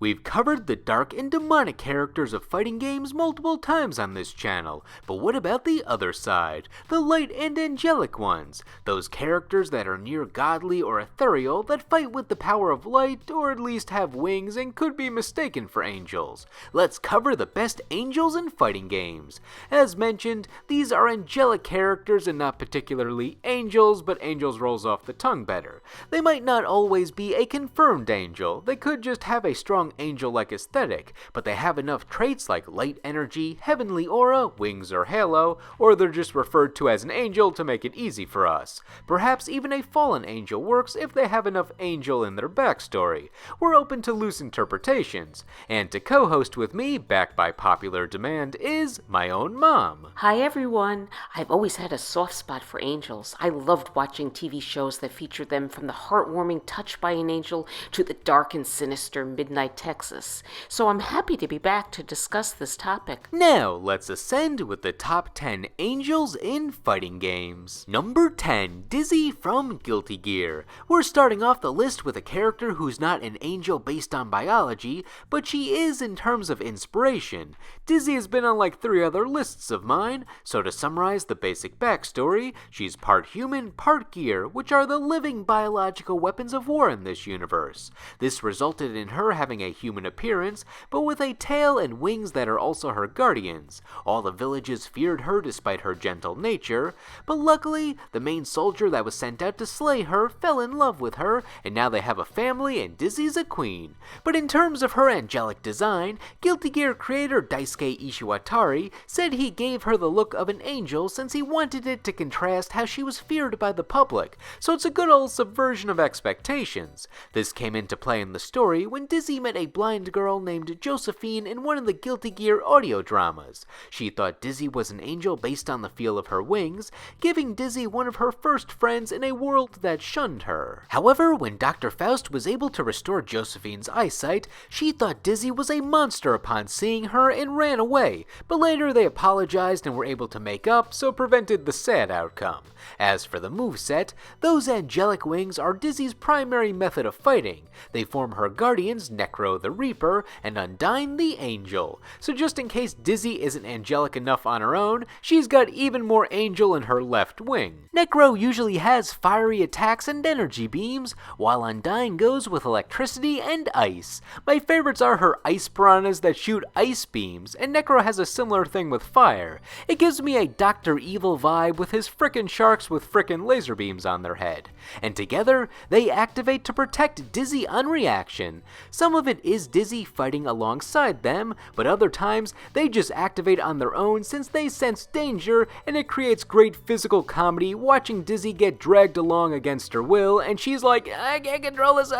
We've covered the dark and demonic characters of fighting games multiple times on this channel, but what about the other side? The light and angelic ones? Those characters that are near godly or ethereal that fight with the power of light, or at least have wings and could be mistaken for angels. Let's cover the best angels in fighting games. As mentioned, these are angelic characters and not particularly angels, but angels rolls off the tongue better. They might not always be a confirmed angel, they could just have a strong angel-like aesthetic, but they have enough traits like light energy, heavenly aura, wings or halo, or they're just referred to as an angel to make it easy for us. Perhaps even a fallen angel works if they have enough angel in their backstory. We're open to loose interpretations, and to co-host with me, back by popular demand, is my own mom. Hi everyone! I've always had a soft spot for angels. I loved watching TV shows that featured them, from the heartwarming Touched by an Angel to the dark and sinister Midnight Texas. So I'm happy to be back to discuss this topic. Now, let's ascend with the top 10 angels in fighting games. Number 10, Dizzy from Guilty Gear. We're starting off the list with a character who's not an angel based on biology, but she is in terms of inspiration. Dizzy has been on like 3 other lists of mine, so to summarize the basic backstory, she's part human, part gear, which are the living biological weapons of war in this universe. This resulted in her having a human appearance, but with a tail and wings that are also her guardians. All the villages feared her despite her gentle nature, but luckily, the main soldier that was sent out to slay her fell in love with her, and now they have a family and Dizzy's a queen. But in terms of her angelic design, Guilty Gear creator Daisuke Ishiwatari said he gave her the look of an angel since he wanted it to contrast how she was feared by the public, so it's a good old subversion of expectations. This came into play in the story when Dizzy met a blind girl named Josephine in one of the Guilty Gear audio dramas. She thought Dizzy was an angel based on the feel of her wings, giving Dizzy one of her first friends in a world that shunned her. However, when Dr. Faust was able to restore Josephine's eyesight, she thought Dizzy was a monster upon seeing her and ran away, but later they apologized and were able to make up, so prevented the sad outcome. As for the moveset, those angelic wings are Dizzy's primary method of fighting. They form her guardians, Necro the Reaper, and Undyne the Angel. So just in case Dizzy isn't angelic enough on her own, she's got even more angel in her left wing. Necro usually has fiery attacks and energy beams, while Undyne goes with electricity and ice. My favorites are her ice piranhas that shoot ice beams, and Necro has a similar thing with fire. It gives me a Dr. Evil vibe with his frickin' sharks with frickin' laser beams on their head. And together, they activate to protect Dizzy on reaction. Some of it is Dizzy fighting alongside them, but other times they just activate on their own since they sense danger, and it creates great physical comedy watching Dizzy get dragged along against her will, and she's like, I can't control this,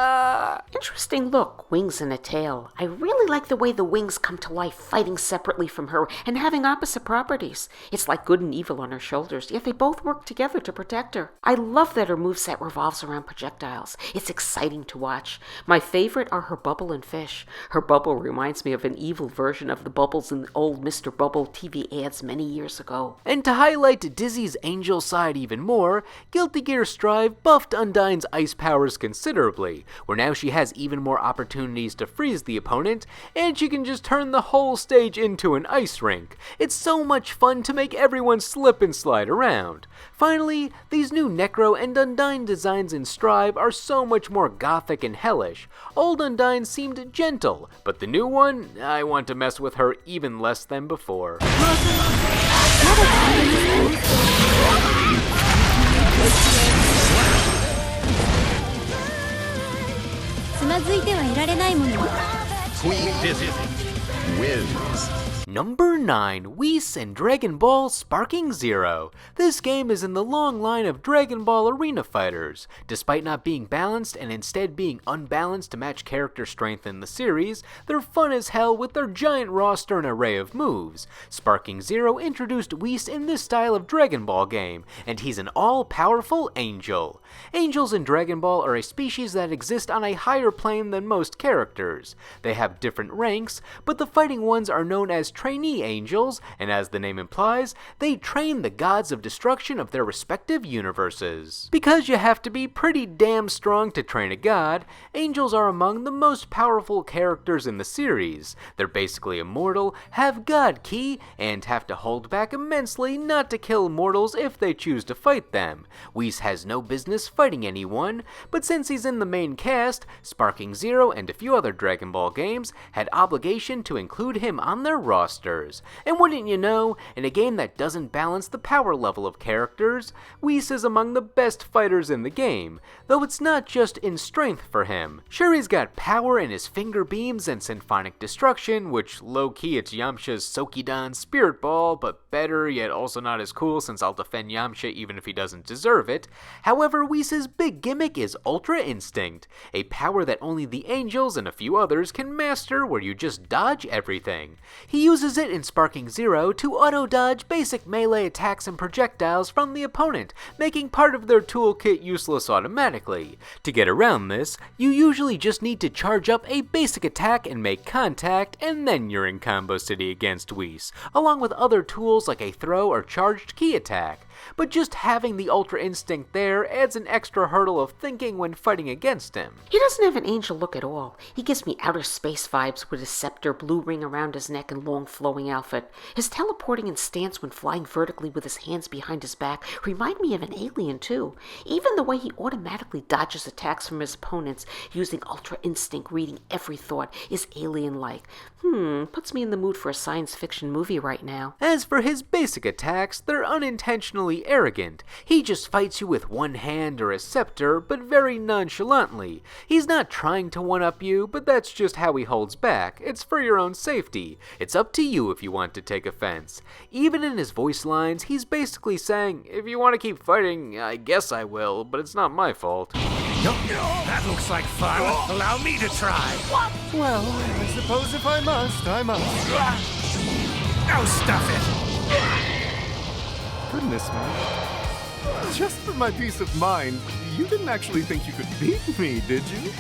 Interesting look, wings and a tail. I really like the way the wings come to life fighting separately from her and having opposite properties. It's like good and evil on her shoulders, yet they both work together to protect her. I love that her moveset revolves around projectiles. It's exciting to watch. My favorite are her bubble and fish. Her bubble reminds me of an evil version of the bubbles in old Mr. Bubble TV ads many years ago. And to highlight Dizzy's angel side even more, Guilty Gear Strive buffed Undyne's ice powers considerably, where now she has even more opportunities to freeze the opponent, and she can just turn the whole stage into an ice rink. It's so much fun to make everyone slip and slide around. Finally, these new Necro and Undyne designs in Strive are so much more gothic and hellish. Old Undyne seemed gentle, but the new one, I want to mess with her even less than before. つまずいてはいられないもの。 Queen Dizzy wins. Number 9, Whis and Dragon Ball Sparking Zero. This game is in the long line of Dragon Ball arena fighters. Despite not being balanced and instead being unbalanced to match character strength in the series, they're fun as hell with their giant roster and array of moves. Sparking Zero introduced Whis in this style of Dragon Ball game, and he's an all-powerful angel. Angels in Dragon Ball are a species that exist on a higher plane than most characters. They have different ranks, but the fighting ones are known as trainee angels, and as the name implies, they train the gods of destruction of their respective universes. Because you have to be pretty damn strong to train a god, angels are among the most powerful characters in the series. They're basically immortal, have god ki, and have to hold back immensely not to kill mortals if they choose to fight them. Whis has no business fighting anyone, but since he's in the main cast, Sparking Zero and a few other Dragon Ball games had obligation to include him on their rosters. And wouldn't you know, in a game that doesn't balance the power level of characters, Whis is among the best fighters in the game, though it's not just in strength for him. Sure, he's got power in his finger beams and symphonic destruction, which low-key it's Yamcha's Sokidan Spirit Ball, but better, yet also not as cool since I'll defend Yamcha even if he doesn't deserve it. However, Whis' big gimmick is Ultra Instinct, a power that only the angels and a few others can master, where you just dodge everything. He uses it in Sparking Zero to auto-dodge basic melee attacks and projectiles from the opponent, making part of their toolkit useless automatically. To get around this, you usually just need to charge up a basic attack and make contact, and then you're in Combo City against Whis, along with other tools like a throw or charged ki attack. But just having the Ultra Instinct there adds an extra hurdle of thinking when fighting against him. He doesn't have an angel look at all. He gives me outer space vibes with his scepter, blue ring around his neck, and long flowing outfit. His teleporting and stance when flying vertically with his hands behind his back remind me of an alien too. Even the way he automatically dodges attacks from his opponents using Ultra Instinct, reading every thought, is alien-like. Puts me in the mood for a science fiction movie right now. As for his basic attacks, they're unintentionally arrogant. He just fights you with one hand or a scepter, but very nonchalantly. He's not trying to one-up you, but that's just how he holds back. It's for your own safety. It's up to you if you want to take offense. Even in his voice lines, he's basically saying, if you want to keep fighting, I guess I will, but it's not my fault. No, that looks like fun. Allow me to try. Well, I suppose if I must, I must. Now stuff it. Goodness me. Just for my peace of mind, you didn't actually think you could beat me, did you?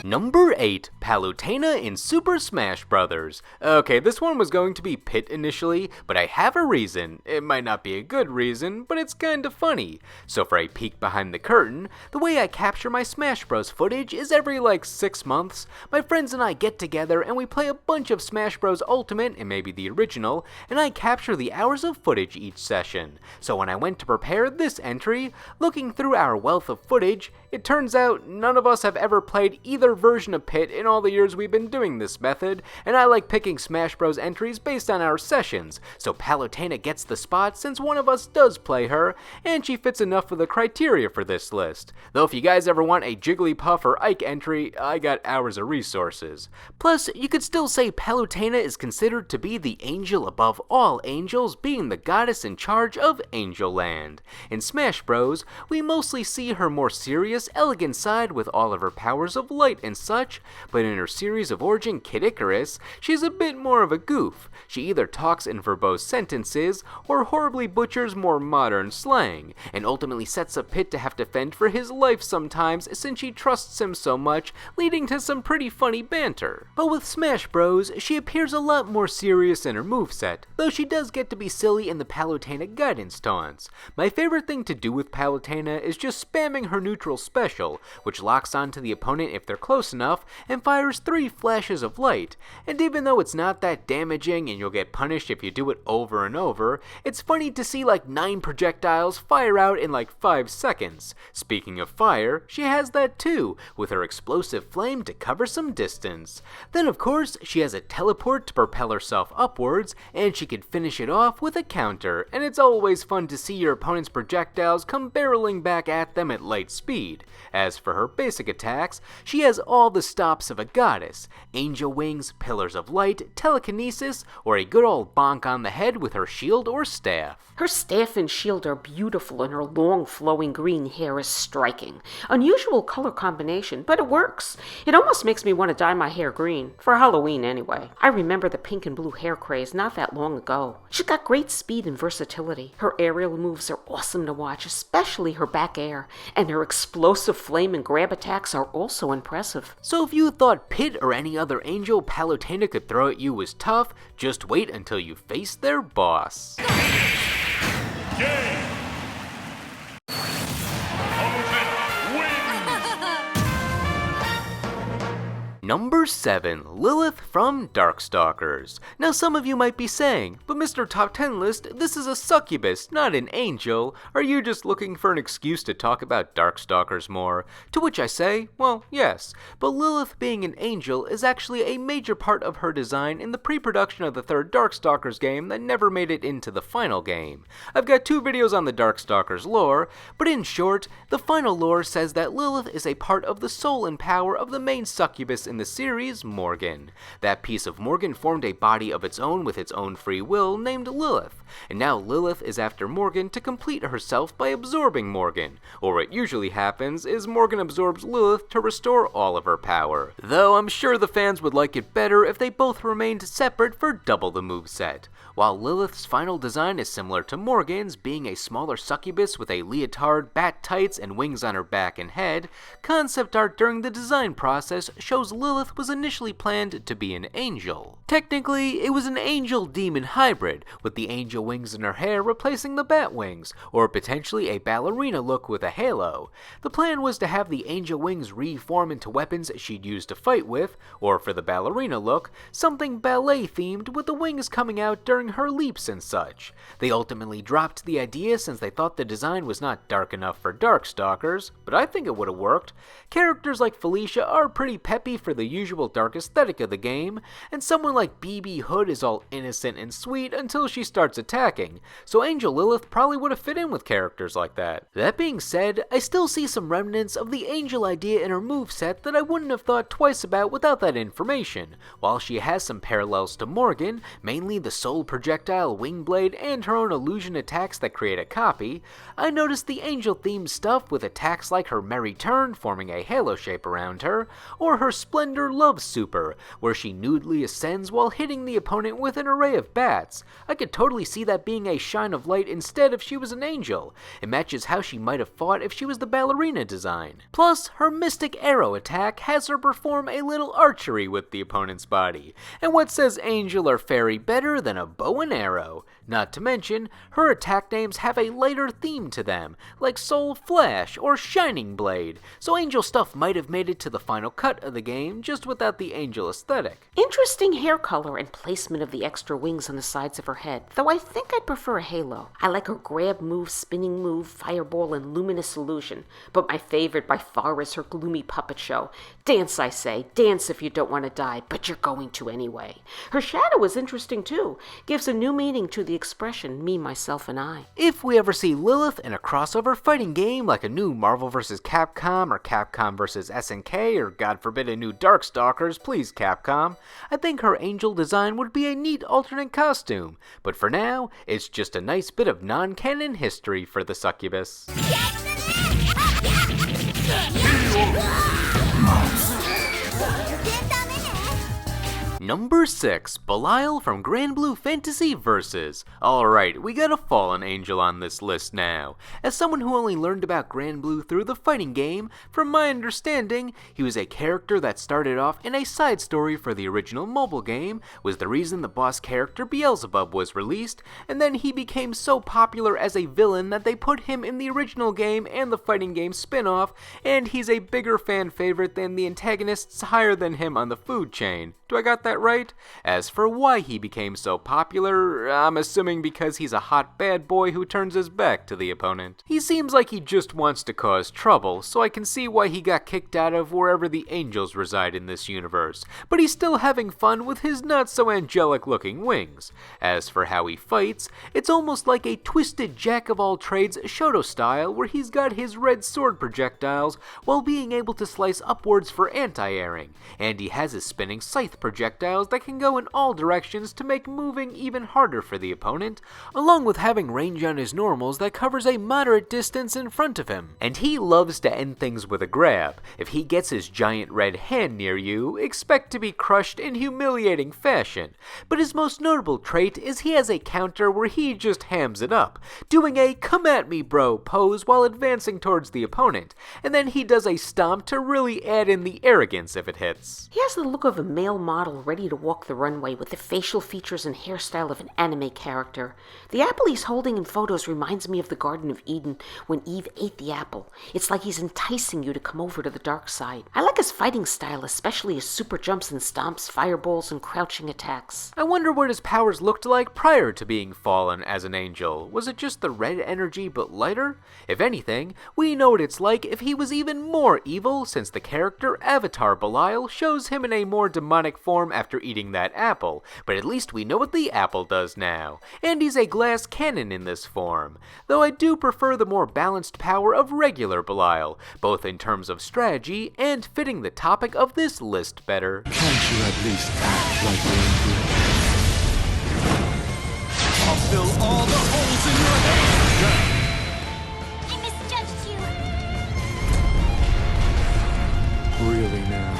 Number 8, Palutena in Super Smash Bros. Okay, this one was going to be Pit initially, but I have a reason. It might not be a good reason, but it's kinda funny. So for a peek behind the curtain, the way I capture my Smash Bros footage is every 6 months, my friends and I get together and we play a bunch of Smash Bros Ultimate and maybe the original, and I capture the hours of footage each session. So when I went to prepare this entry, looking through our wealth of footage, it turns out none of us have ever played either version of Pit in all the years we've been doing this method, and I like picking Smash Bros entries based on our sessions, so Palutena gets the spot since one of us does play her, and she fits enough of the criteria for this list. Though if you guys ever want a Jigglypuff or Ike entry, I got hours of resources. Plus, you could still say Palutena is considered to be the angel above all angels, being the goddess in charge of Angel Land. In Smash Bros, we mostly see her more serious, elegant side with all of her powers of light and such, but in her series of origin, Kid Icarus, she's a bit more of a goof. She either talks in verbose sentences, or horribly butchers more modern slang, and ultimately sets up Pit to have to fend for his life sometimes since she trusts him so much, leading to some pretty funny banter. But with Smash Bros, she appears a lot more serious in her moveset, though she does get to be silly in the Palutena guidance taunts. My favorite thing to do with Palutena is just spamming her neutral special, which locks onto the opponent if they're close enough, and fires 3 flashes of light. And even though it's not that damaging and you'll get punished if you do it over and over, it's funny to see 9 projectiles fire out in 5 seconds. Speaking of fire, she has that too, with her explosive flame to cover some distance. Then of course, she has a teleport to propel herself upwards, and she can finish it off with a counter, and it's always fun to see your opponent's projectiles come barreling back at them at light speed. As for her basic attacks, she has all the stops of a goddess: angel wings, pillars of light, telekinesis, or a good old bonk on the head with her shield or staff. Her staff and shield are beautiful, and her long flowing green hair is striking. Unusual color combination, but it works. It almost makes me want to dye my hair green, for Halloween anyway. I remember the pink and blue hair craze not that long ago. She's got great speed and versatility. Her aerial moves are awesome to watch, especially her back air, and her explosive flame and grab attacks are also impressive. impressive. So if you thought Pit or any other angel Palutena could throw at you was tough, just wait until you face their boss. Number 7, Lilith from Darkstalkers. Now some of you might be saying, but Mr. Top 10 List, this is a succubus, not an angel. Are you just looking for an excuse to talk about Darkstalkers more? To which I say, well, yes, but Lilith being an angel is actually a major part of her design in the pre-production of the third Darkstalkers game that never made it into the final game. I've got 2 videos on the Darkstalkers lore, but in short, the final lore says that Lilith is a part of the soul and power of the main succubus in the series, Morgan. That piece of Morgan formed a body of its own with its own free will named Lilith, and now Lilith is after Morgan to complete herself by absorbing Morgan, or what usually happens is Morgan absorbs Lilith to restore all of her power, though I'm sure the fans would like it better if they both remained separate for double the moveset. While Lilith's final design is similar to Morgan's, being a smaller succubus with a leotard, bat tights, and wings on her back and head, concept art during the design process shows Lilith was initially planned to be an angel. Technically, it was an angel-demon hybrid, with the angel wings in her hair replacing the bat wings, or potentially a ballerina look with a halo. The plan was to have the angel wings reform into weapons she'd use to fight with, or for the ballerina look, something ballet-themed with the wings coming out during her leaps and such. They ultimately dropped the idea since they thought the design was not dark enough for Darkstalkers, but I think it would have worked. Characters like Felicia are pretty peppy for the usual dark aesthetic of the game, and someone like BB Hood is all innocent and sweet until she starts attacking, so Angel Lilith probably would have fit in with characters like that. That being said, I still see some remnants of the Angel idea in her moveset that I wouldn't have thought twice about without that information. While she has some parallels to Morgan, mainly the soul projectile, wing blade, and her own illusion attacks that create a copy, I noticed the angel-themed stuff with attacks like her Merry Turn forming a halo shape around her, or her Splendor Love Super, where she nudely ascends while hitting the opponent with an array of bats. I could totally see that being a shine of light instead if she was an angel. It matches how she might have fought if she was the ballerina design. Plus, her Mystic Arrow attack has her perform a little archery with the opponent's body. And what says angel or fairy better than a bow and arrow? Not to mention, her attack names have a lighter theme to them, like Soul Flash or Shining Blade, so angel stuff might have made it to the final cut of the game just without the angel aesthetic. Interesting hair color and placement of the extra wings on the sides of her head, though I think I'd prefer a halo. I like her grab move, spinning move, fireball, and luminous illusion, but my favorite by far is her gloomy puppet show. Dance, I say, dance if you don't want to die, but you're going to anyway. Her shadow is interesting too, gives a new meaning to the expression me, myself, and I. If we ever see Lilith in a crossover fighting game like a new Marvel vs. Capcom or Capcom vs. SNK or God forbid a new Darkstalkers, please Capcom, I think her angel design would be a neat alternate costume, but for now, it's just a nice bit of non-canon history for the succubus. Number 6, Belial from Grand Blue Fantasy Versus. Alright, we got a fallen angel on this list now. As someone who only learned about Grand Blue through the fighting game, from my understanding, he was a character that started off in a side story for the original mobile game, was the reason the boss character Beelzebub was released, and then he became so popular as a villain that they put him in the original game and the fighting game spin-off, and he's a bigger fan favorite than the antagonists higher than him on the food chain. Do I got that right? As for why he became so popular, I'm assuming because he's a hot bad boy who turns his back to the opponent. He seems like he just wants to cause trouble, so I can see why he got kicked out of wherever the angels reside in this universe, but he's still having fun with his not so angelic looking wings. As for how he fights, it's almost like a twisted jack of all trades Shoto style where he's got his red sword projectiles while being able to slice upwards for anti-airing, and he has his spinning scythe projectile projectiles that can go in all directions to make moving even harder for the opponent, along with having range on his normals that covers a moderate distance in front of him. And he loves to end things with a grab. If he gets his giant red hand near you, expect to be crushed in humiliating fashion. But his most notable trait is he has a counter where he just hams it up, doing a "come at me bro" pose while advancing towards the opponent, and then he does a stomp to really add in the arrogance if it hits. He has the look of a male model ready to walk the runway with the facial features and hairstyle of an anime character. The apple he's holding in photos reminds me of the Garden of Eden when Eve ate the apple. It's like he's enticing you to come over to the dark side. I like his fighting style, especially his super jumps and stomps, fireballs, and crouching attacks. I wonder what his powers looked like prior to being fallen as an angel. Was it just the red energy but lighter? If anything, we know what it's like if he was even more evil, since the character Avatar Belial shows him in a more demonic form after eating that apple, but at least we know what the apple does now, and he's a glass cannon in this form, though I do prefer the more balanced power of regular Belial, both in terms of strategy and fitting the topic of this list better. Can't you at least act like you're angry? I'll fill all the holes in your head! I misjudged you. Really now?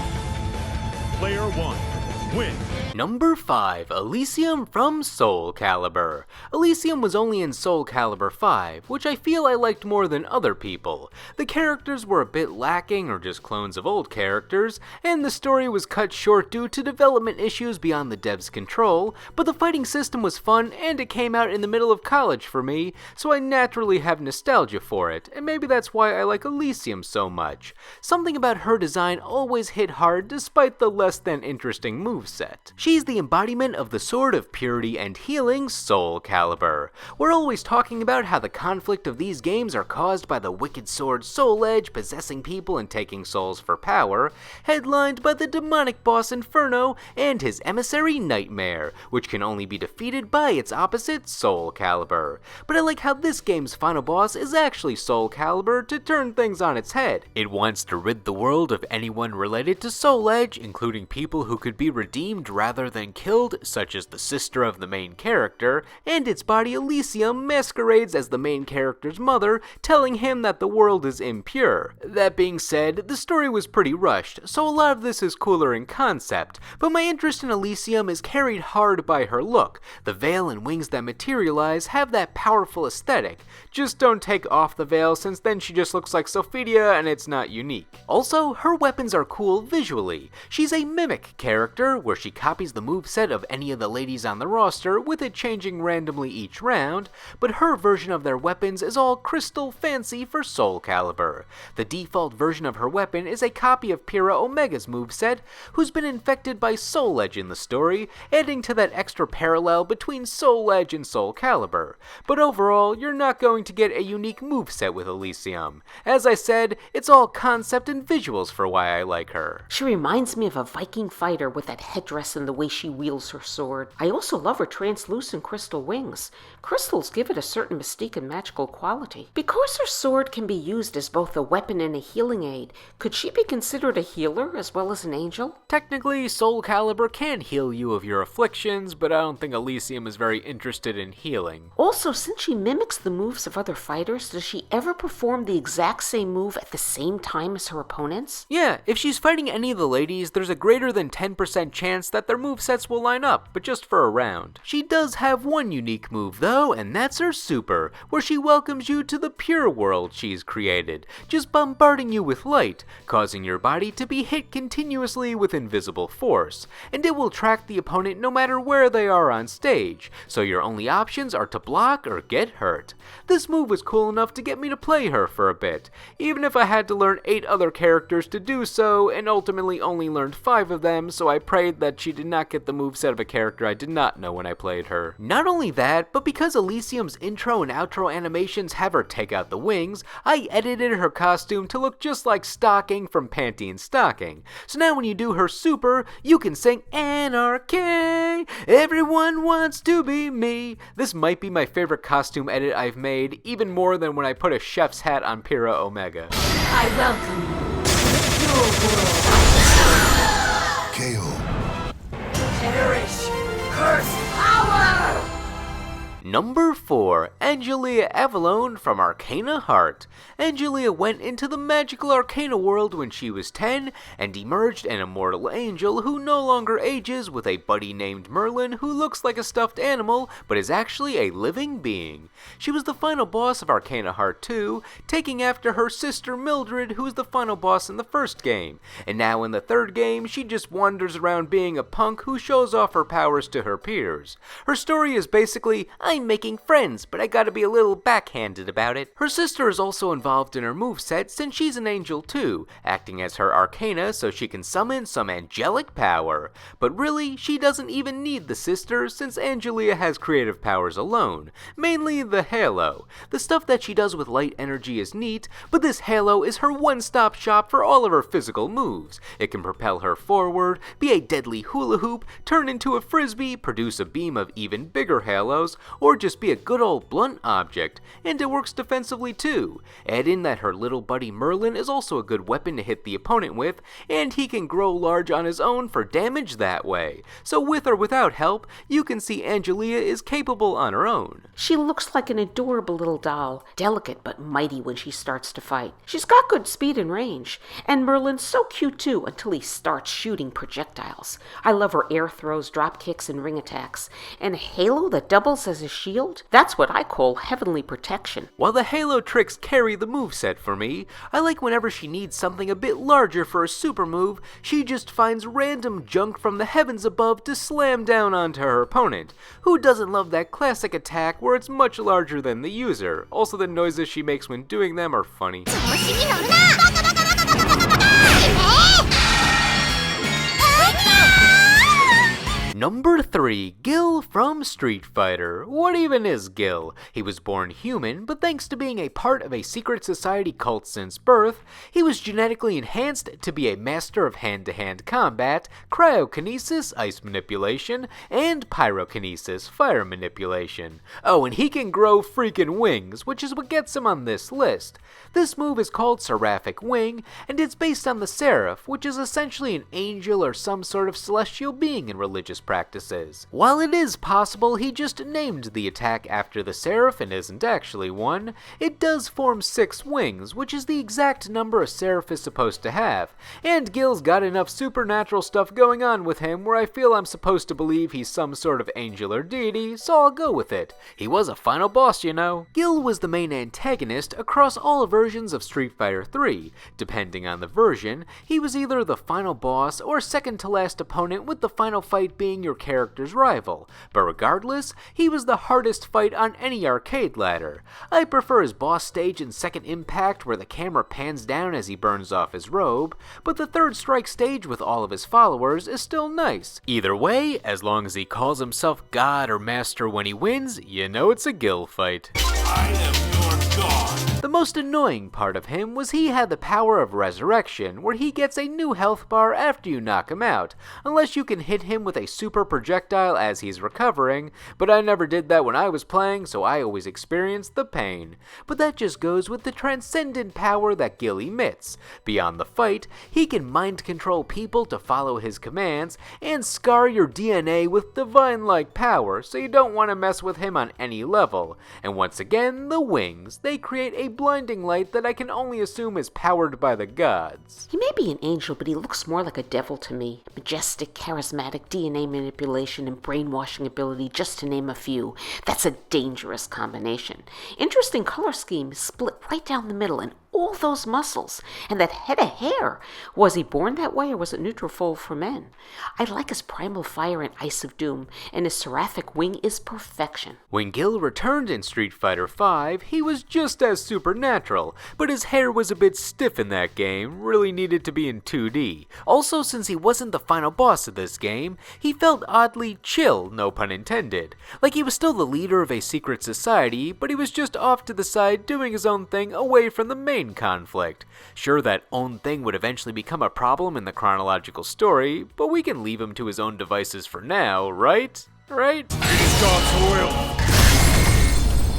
Player 1, win! Number 5, Elysium from Soul Calibur. Elysium was only in Soul Calibur 5, which I feel I liked more than other people. The characters were a bit lacking or just clones of old characters, and the story was cut short due to development issues beyond the devs' control, but the fighting system was fun and it came out in the middle of college for me, so I naturally have nostalgia for it, and maybe that's why I like Elysium so much. Something about her design always hit hard despite the less than interesting moveset. She's the embodiment of the Sword of Purity and Healing, Soul Calibur. We're always talking about how the conflict of these games are caused by the wicked sword Soul Edge possessing people and taking souls for power, headlined by the demonic boss Inferno and his emissary Nightmare, which can only be defeated by its opposite, Soul Calibur. But I like how this game's final boss is actually Soul Calibur to turn things on its head. It wants to rid the world of anyone related to Soul Edge, including people who could be redeemed rather than killed, such as the sister of the main character, and its body Elysium masquerades as the main character's mother, telling him that the world is impure. That being said, the story was pretty rushed, so a lot of this is cooler in concept, but my interest in Elysium is carried hard by her look. The veil and wings that materialize have that powerful aesthetic. Just don't take off the veil, since then she just looks like Sophia and it's not unique. Also, her weapons are cool visually. She's a mimic character, where she copies the moveset of any of the ladies on the roster, with it changing randomly each round, but her version of their weapons is all crystal fancy for Soul Calibur. The default version of her weapon is a copy of Pyrrha Omega's moveset, who's been infected by Soul Edge in the story, adding to that extra parallel between Soul Edge and Soul Calibur. But overall, you're not going to get a unique moveset with Elysium. As I said, it's all concept and visuals for why I like her. She reminds me of a Viking fighter with that headdress and the way she wields her sword. I also love her translucent crystal wings. Crystals give it a certain mystique and magical quality. Because her sword can be used as both a weapon and a healing aid, could she be considered a healer as well as an angel? Technically, Soul Calibur can heal you of your afflictions, but I don't think Elysium is very interested in healing. Also, since she mimics the moves of other fighters, does she ever perform the exact same move at the same time as her opponents? Yeah, if she's fighting any of the ladies, there's a greater than 10% chance that their movesets will line up, but just for a round. She does have one unique move though, and that's her super, where she welcomes you to the pure world she's created, just bombarding you with light, causing your body to be hit continuously with invisible force, and it will track the opponent no matter where they are on stage, so your only options are to block or get hurt. This move was cool enough to get me to play her for a bit, even if I had to learn 8 other characters to do so, and ultimately only learned 5 of them, so I prayed that she did not get the moveset of a character I did not know when I played her. Not only that, but because Elysium's intro and outro animations have her take out the wings, I edited her costume to look just like Stocking from Panty and Stocking. So now when you do her super, you can sing Anarchy, everyone wants to be me. This might be my favorite costume edit I've made, even more than when I put a chef's hat on Pyrrha Omega. I welcome you to your world. KO. Number 4. Angelia Avalone from Arcana Heart. Angelia went into the magical Arcana world when she was 10 and emerged an immortal angel who no longer ages with a buddy named Merlin who looks like a stuffed animal but is actually a living being. She was the final boss of Arcana Heart 2, taking after her sister Mildred, who was the final boss in the first game. And now in the third game, she just wanders around being a punk who shows off her powers to her peers. Her story is basically, I'm making friends, but I gotta be a little backhanded about it. Her sister is also involved in her moveset since she's an angel too, acting as her arcana so she can summon some angelic power. But really, she doesn't even need the sister since Angelia has creative powers alone, mainly the halo. The stuff that she does with light energy is neat, but this halo is her one-stop shop for all of her physical moves. It can propel her forward, be a deadly hula hoop, turn into a frisbee, produce a beam of even bigger halos, or just be a good old blunt object, and it works defensively too. Add in that her little buddy Merlin is also a good weapon to hit the opponent with, and he can grow large on his own for damage that way. So with or without help, you can see Angelia is capable on her own. She looks like an adorable little doll, delicate but mighty when she starts to fight. She's got good speed and range, and Merlin's so cute too until he starts shooting projectiles. I love her air throws, drop kicks, and ring attacks. And a halo that doubles as a shield? That's what I call heavenly protection. While the halo tricks carry the moveset for me, I like whenever she needs something a bit larger for a super move, she just finds random junk from the heavens above to slam down onto her opponent. Who doesn't love that classic attack where it's much larger than the user? Also, the noises she makes when doing them are funny. Number 3. Gil from Street Fighter. What even is Gil? He was born human, but thanks to being a part of a secret society cult since birth, he was genetically enhanced to be a master of hand-to-hand combat, cryokinesis, ice manipulation, and pyrokinesis, fire manipulation. Oh, and he can grow freaking wings, which is what gets him on this list. This move is called Seraphic Wing, and it's based on the Seraph, which is essentially an angel or some sort of celestial being in religious practices. While it is possible he just named the attack after the Seraph and isn't actually one, it does form 6 wings, which is the exact number a Seraph is supposed to have, and Gil's got enough supernatural stuff going on with him where I feel I'm supposed to believe he's some sort of angel or deity, so I'll go with it. He was a final boss, you know. Gil was the main antagonist across all versions of Street Fighter 3. Depending on the version, he was either the final boss or second to last opponent, with the final fight being your character's rival, but regardless, he was the hardest fight on any arcade ladder. I prefer his boss stage in Second Impact where the camera pans down as he burns off his robe, but the Third Strike stage with all of his followers is still nice. Either way, as long as he calls himself God or Master when he wins, you know it's a Gil fight. I am your god. The most annoying part of him was he had the power of resurrection, where he gets a new health bar after you knock him out, unless you can hit him with a super projectile as he's recovering, but I never did that when I was playing, so I always experienced the pain. But that just goes with the transcendent power that Gil emits. Beyond the fight, he can mind control people to follow his commands, and scar your DNA with divine-like power, so you don't want to mess with him on any level. And once again, the wings. They create a blinding light that I can only assume is powered by the gods. He may be an angel, but he looks more like a devil to me. Majestic, charismatic, DNA manipulation, and brainwashing ability, just to name a few. That's a dangerous combination. Interesting color scheme, split right down the middle, and all those muscles, and that head of hair. Was he born that way, or was it Nutrafol for men? I like his primal fire and ice of doom, and his seraphic wing is perfection. When Gil returned in Street Fighter V, he was just as supernatural, but his hair was a bit stiff in that game, really needed to be in 2D. Also, since he wasn't the final boss of this game, he felt oddly chill, no pun intended. Like he was still the leader of a secret society, but he was just off to the side doing his own thing away from the main conflict. Sure, that own thing would eventually become a problem in the chronological story, but we can leave him to his own devices for now, right? Right? It is God's will.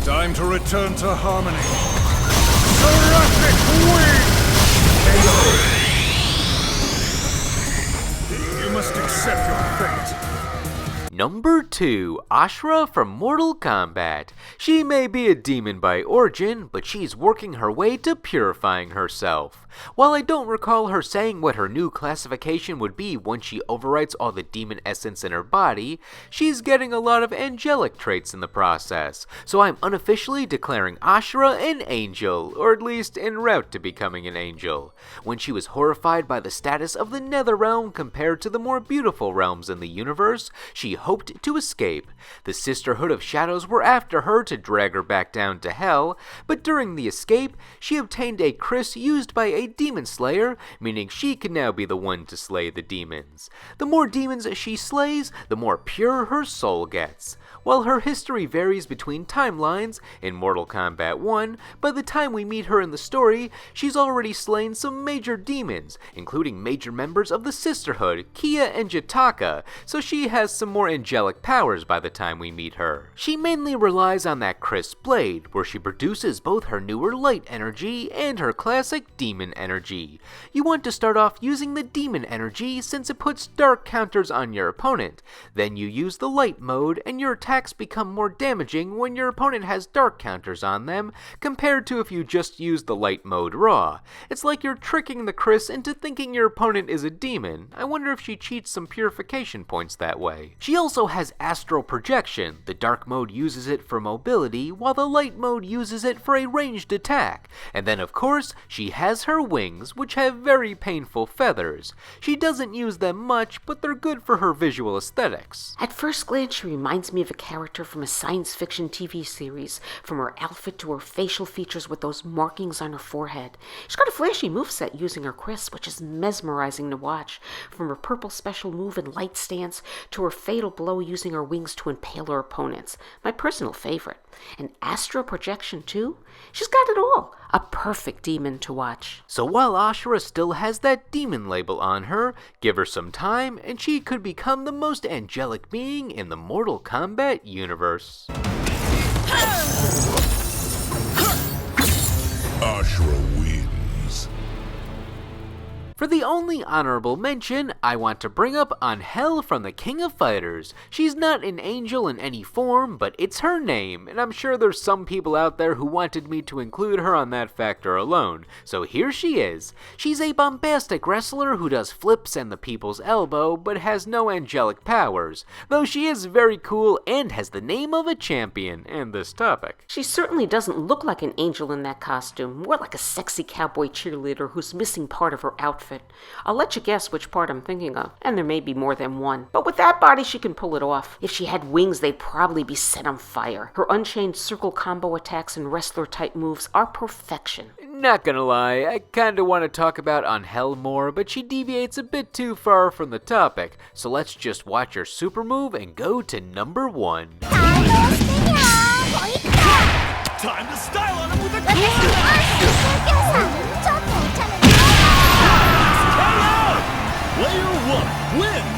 Time to return to harmony. Seraphic wing! You must accept your fate. Number 2, Ashura from Mortal Kombat. She may be a demon by origin, but she's working her way to purifying herself. While I don't recall her saying what her new classification would be once she overwrites all the demon essence in her body, she's getting a lot of angelic traits in the process, so I'm unofficially declaring Ashura an angel, or at least en route to becoming an angel. When she was horrified by the status of the Nether Realm compared to the more beautiful realms in the universe, she hoped to escape. The Sisterhood of Shadows were after her to drag her back down to hell, but during the escape, she obtained a kriss used by a demon slayer, meaning she can now be the one to slay the demons. The more demons she slays, the more pure her soul gets. While her history varies between timelines, in Mortal Kombat 1, by the time we meet her in the story, she's already slain some major demons, including major members of the Sisterhood, Kia and Jataka, so she has some more angelic powers by the time we meet her. She mainly relies on that kriss blade, where she produces both her newer light energy and her classic demon energy. You want to start off using the demon energy since it puts dark counters on your opponent. Then you use the light mode and your attacks become more damaging when your opponent has dark counters on them compared to if you just use the light mode raw. It's like you're tricking the kriss into thinking your opponent is a demon. I wonder if she cheats some purification points that way. She also has astral projection. The dark mode uses it for mobility while the light mode uses it for a ranged attack. And then of course, she has her wings, which have very painful feathers. She doesn't use them much, but they're good for her visual aesthetics. At first glance, she reminds me of a character from a science fiction TV series, from her outfit to her facial features with those markings on her forehead. She's got a flashy moveset using her kriss, which is mesmerizing to watch, from her purple special move and light stance to her fatal blow using her wings to impale her opponents. My personal favorite. And astral projection too? She's got it all. A perfect demon to watch. So while Ashura still has that demon label on her, give her some time and she could become the most angelic being in the Mortal Kombat universe. Ashura wins. For the only honorable mention, I want to bring up Angel from the King of Fighters. She's not an angel in any form, but it's her name, and I'm sure there's some people out there who wanted me to include her on that factor alone. So here she is. She's a bombastic wrestler who does flips and the people's elbow, but has no angelic powers, though she is very cool and has the name of a champion in this topic. She certainly doesn't look like an angel in that costume, more like a sexy cowboy cheerleader who's missing part of her outfit. I'll let you guess which part I'm thinking of, and there may be more than one. But with that body, she can pull it off. If she had wings, they'd probably be set on fire. Her unchained circle combo attacks and wrestler-type moves are perfection. Not gonna lie, I kinda want to talk about Angel more, but she deviates a bit too far from the topic, so let's just watch her super move and go to number 1. Time to style on him with a Player 1 wins!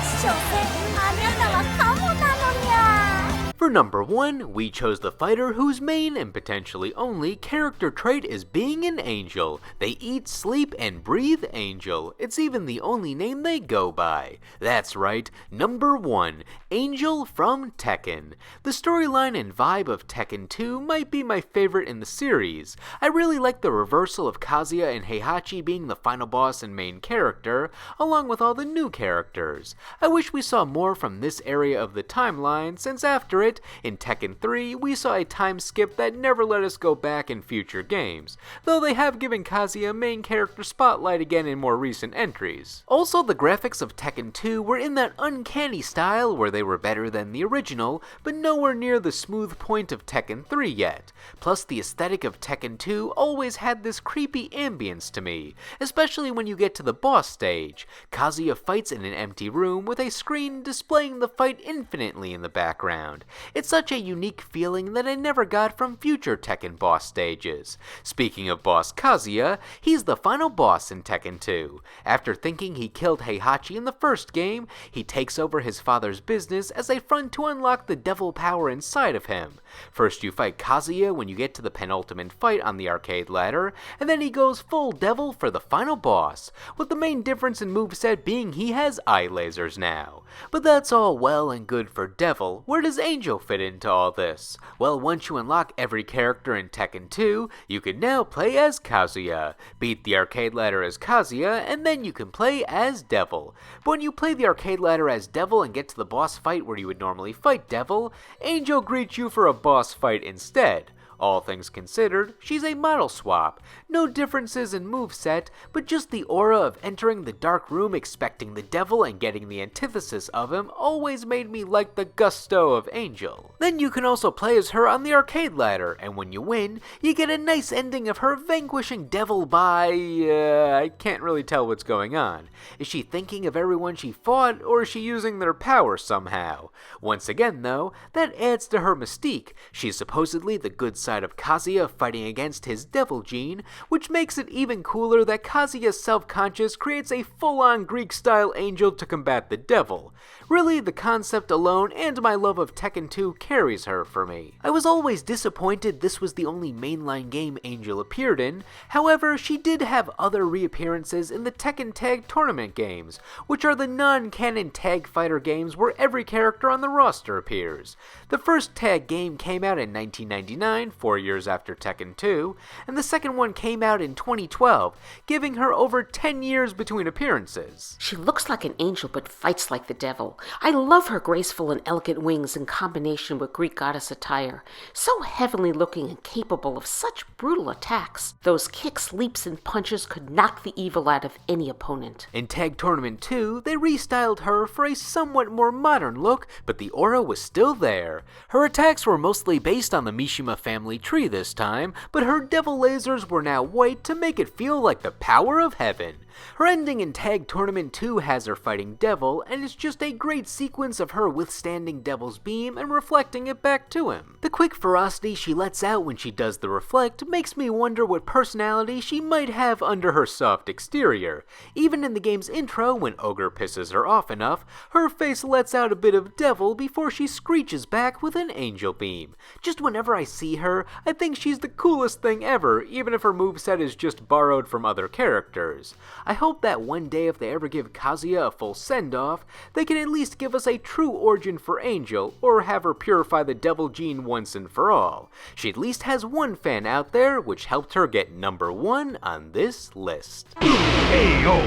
For number 1, we chose the fighter whose main and potentially only character trait is being an angel. They eat, sleep, and breathe angel. It's even the only name they go by. That's right, number 1, Angel from Tekken. The storyline and vibe of Tekken 2 might be my favorite in the series. I really like the reversal of Kazuya and Heihachi being the final boss and main character, along with all the new characters. I wish we saw more from this area of the timeline, since after it, in Tekken 3, we saw a time skip that never let us go back in future games, though they have given Kazuya a main character spotlight again in more recent entries. Also, the graphics of Tekken 2 were in that uncanny style where they were better than the original, but nowhere near the smooth point of Tekken 3 yet. Plus, the aesthetic of Tekken 2 always had this creepy ambience to me, especially when you get to the boss stage. Kazuya fights in an empty room with a screen displaying the fight infinitely in the background. It's such a unique feeling that I never got from future Tekken boss stages. Speaking of boss Kazuya, he's the final boss in Tekken 2. After thinking he killed Heihachi in the first game, he takes over his father's business as a front to unlock the devil power inside of him. First you fight Kazuya when you get to the penultimate fight on the arcade ladder, and then he goes full devil for the final boss, with the main difference in moveset being he has eye lasers now. But that's all well and good for Devil. Where does Angel fit into all this? Well, once you unlock every character in Tekken 2, you can now play as Kazuya. Beat the arcade ladder as Kazuya, and then you can play as Devil. But when you play the arcade ladder as Devil and get to the boss fight where you would normally fight Devil, Angel greets you for a boss fight instead. All things considered, she's a model swap. No differences in moveset, but just the aura of entering the dark room expecting the devil and getting the antithesis of him always made me like the gusto of Angel. Then you can also play as her on the arcade ladder, and when you win, you get a nice ending of her vanquishing Devil by... I can't really tell what's going on. Is she thinking of everyone she fought, or is she using their power somehow? Once again though, that adds to her mystique. She's supposedly the good side of Kazuya fighting against his devil gene, which makes it even cooler that Kazuya's self-conscious creates a full-on Greek-style angel to combat the devil. Really, the concept alone and my love of Tekken 2 carries her for me. I was always disappointed this was the only mainline game Angel appeared in. However, she did have other reappearances in the Tekken Tag Tournament games, which are the non-canon tag fighter games where every character on the roster appears. The first tag game came out in 1999, 4 years after Tekken 2, and the second one came out in 2012, giving her over 10 years between appearances. She looks like an angel but fights like the devil. I love her graceful and elegant wings in combination with Greek goddess attire. So heavenly looking and capable of such brutal attacks. Those kicks, leaps, and punches could knock the evil out of any opponent. In Tag Tournament 2, they restyled her for a somewhat more modern look, but the aura was still there. Her attacks were mostly based on the Mishima family tree this time, but her devil lasers were now white to make it feel like the power of heaven. Her ending in Tag Tournament 2 has her fighting Devil, and it's just a great sequence of her withstanding Devil's beam and reflecting it back to him. The quick ferocity she lets out when she does the reflect makes me wonder what personality she might have under her soft exterior. Even in the game's intro, when Ogre pisses her off enough, her face lets out a bit of Devil before she screeches back with an angel beam. Just whenever I see her, I think she's the coolest thing ever, even if her moveset is just borrowed from other characters. I hope that one day if they ever give Kazuya a full send-off, they can at least give us a true origin for Angel, or have her purify the devil gene once and for all. She at least has one fan out there, which helped her get number 1 on this list. Hey, yo!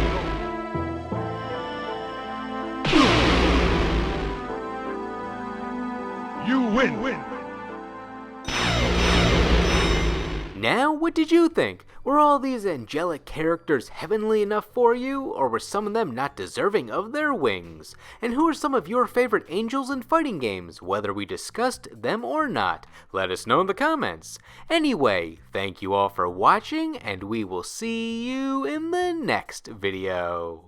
You win! Now, what did you think? Were all these angelic characters heavenly enough for you, or were some of them not deserving of their wings? And who are some of your favorite angels in fighting games, whether we discussed them or not? Let us know in the comments. Anyway, thank you all for watching, and we will see you in the next video.